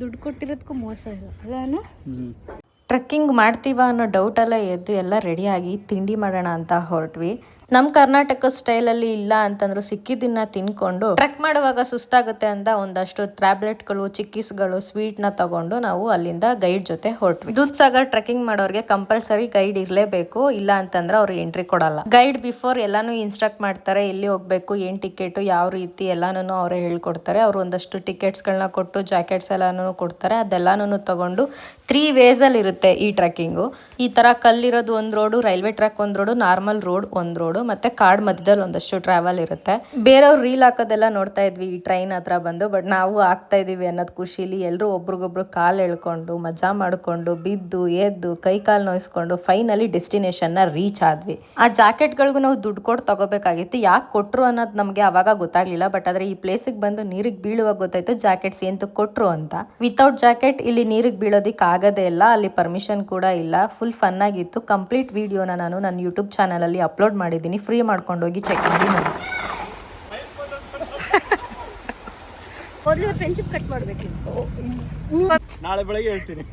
ದುಡ್ಡು ಕೊಟ್ಟಿರೋದಕ್ಕೂ ಮೋಸ ಇಲ್ಲ ಅಲ್ಲ. ಟ್ರೆಕ್ಕಿಂಗ್ ಮಾಡ್ತೀವ ಅನ್ನೋ ಡೌಟೆಲ್ಲ ಎದ್ದು ಎಲ್ಲ ರೆಡಿಯಾಗಿ ತಿಂಡಿ ಮಾಡೋಣ ಅಂತ ಹೊರಟ್ವಿ. ನಮ್ಮ ಕರ್ನಾಟಕ ಸ್ಟೈಲಲ್ಲಿ ಇಲ್ಲ ಅಂತಂದ್ರು ಸಿಕ್ಕಿದ್ದನ್ನ ತಿನ್ಕೊಂಡು ಟ್ರೆಕ್ ಮಾಡುವಾಗ ಸುಸ್ತಾಗುತ್ತೆ ಅಂತ ಒಂದಷ್ಟು ಟ್ಯಾಬ್ಲೆಟ್ಗಳು, ಚಿಕ್ಕಿಸ್ಗಳು, ಸ್ವೀಟ್ನ ತಗೊಂಡು ನಾವು ಅಲ್ಲಿಂದ ಗೈಡ್ ಜೊತೆ ಹೊರಟ್ವಿ. ದೂದ್ಸಾಗರ್ ಟ್ರೆಕ್ಕಿಂಗ್ ಮಾಡೋರಿಗೆ ಕಂಪಲ್ಸರಿ ಗೈಡ್ ಇರಲೇಬೇಕು, ಇಲ್ಲ ಅಂತಂದ್ರೆ ಅವ್ರು ಎಂಟ್ರಿ ಕೊಡಲ್ಲ. ಗೈಡ್ ಬಿಫೋರ್ ಎಲ್ಲಾನು ಇನ್ಸ್ಟ್ರಕ್ಟ್ ಮಾಡ್ತಾರೆ, ಎಲ್ಲಿ ಹೋಗ್ಬೇಕು, ಏನ್ ಟಿಕೆಟ್, ಯಾವ ರೀತಿ ಎಲ್ಲಾನು ಅವರೇ ಹೇಳ್ಕೊಡ್ತಾರೆ. ಅವ್ರು ಒಂದಷ್ಟು ಟಿಕೆಟ್ಸ್ಗಳನ್ನ ಕೊಟ್ಟು ಜಾಕೆಟ್ಸ್ ಎಲ್ಲಾನು ಕೊಡ್ತಾರೆ. ಅದೆಲ್ಲಾನು ತಗೊಂಡು 3 ways ಅಲ್ಲಿ ಇರುತ್ತೆ ಈ ಟ್ರೆಕ್ಕಿಂಗು. ಈ ತರ ಕಲ್ಲಿರೋದು ಒಂದು ರೋಡು, ರೈಲ್ವೆ ಟ್ರ್ಯಾಕ್ ಒಂದು ರೋಡು, ನಾರ್ಮಲ್ ರೋಡ್ ಒಂದು ರೋಡು, ಮತ್ತೆ ಕಾಡ್ ಮಧ್ಯದಲ್ಲಿ ಒಂದಷ್ಟು ಟ್ರಾವೆಲ್ ಇರುತ್ತೆ. ಬೇರೆಯವ್ರು ರೀಲ್ ಹಾಕೋದೆಲ್ಲ ನೋಡ್ತಾ ಇದ್ವಿ ಈ ಟ್ರೈನ್ ಹತ್ರ ಬಂದು. ಬಟ್ ನಾವು ಆಗ್ತಾ ಇದೀವಿ ಅನ್ನೋದು ಖುಷಿಲಿ ಎಲ್ಲರೂ ಒಬ್ರಿಗೊಬ್ರು ಕಾಲು ಎಳ್ಕೊಂಡು ಮಜಾ ಮಾಡ್ಕೊಂಡು ಬಿದ್ದು ಎದ್ದು ಕೈ ಕಾಲು ನೋಯಿಸ್ಕೊಂಡು ಫೈನಲಿ ಡೆಸ್ಟಿನೇಷನ್ ನ ರೀಚ್ ಆದ್ವಿ. ಆ ಜಾಕೆಟ್ಗಳಿಗೂ ನಾವು ದುಡ್ಡು ಕೊಟ್ಟು ತಗೋಬೇಕಾಗಿತ್ತು. ಯಾಕೆ ಕೊಟ್ರು ಅನ್ನೋದು ನಮಗೆ ಅವಾಗ ಗೊತ್ತಾಗ್ಲಿಲ್ಲ. ಬಟ್ ಆದ್ರೆ ಈ ಪ್ಲೇಸಿಗೆ ಬಂದು ನೀರಿಗೆ ಬೀಳುವಾಗ ಗೊತ್ತಾಯ್ತು ಜಾಕೆಟ್ಸ್ ಎಂತ ಕೊಟ್ರು ಅಂತ. ವಿತೌಟ್ ಜಾಕೆಟ್ ಇಲ್ಲಿ ನೀರಿಗೆ ಬೀಳೋದಿಕ್ ಆಗದೇ ಇಲ್ಲ, ಅಲ್ಲಿ ಪರ್ಮಿಷನ್ ಕೂಡ ಇಲ್ಲ. ಫುಲ್ ಫನ್ ಆಗಿತ್ತು. ಕಂಪ್ಲೀಟ್ ವಿಡಿಯೋನ ನಾನು ನನ್ನ ಯೂಟ್ಯೂಬ್ ಚಾನಲ್ ಅಲ್ಲಿ ಅಪ್ಲೋಡ್ ಮಾಡಿದ್ದೀನಿ, ಫ್ರೀ ಮಾಡ್ಕೊಂಡು ಹೋಗಿ ಚೆಕ್ ಮಾಡಿ ನೋಡಿ. ಮೊದಲು ಫ್ರೆಂಡ್ಶಿಪ್ ಕಟ್ ಮಾಡಬೇಕಿತ್ತು. ನಾಳೆ ಬೆಳಗ್ಗೆ ಹೇಳ್ತೀನಿ.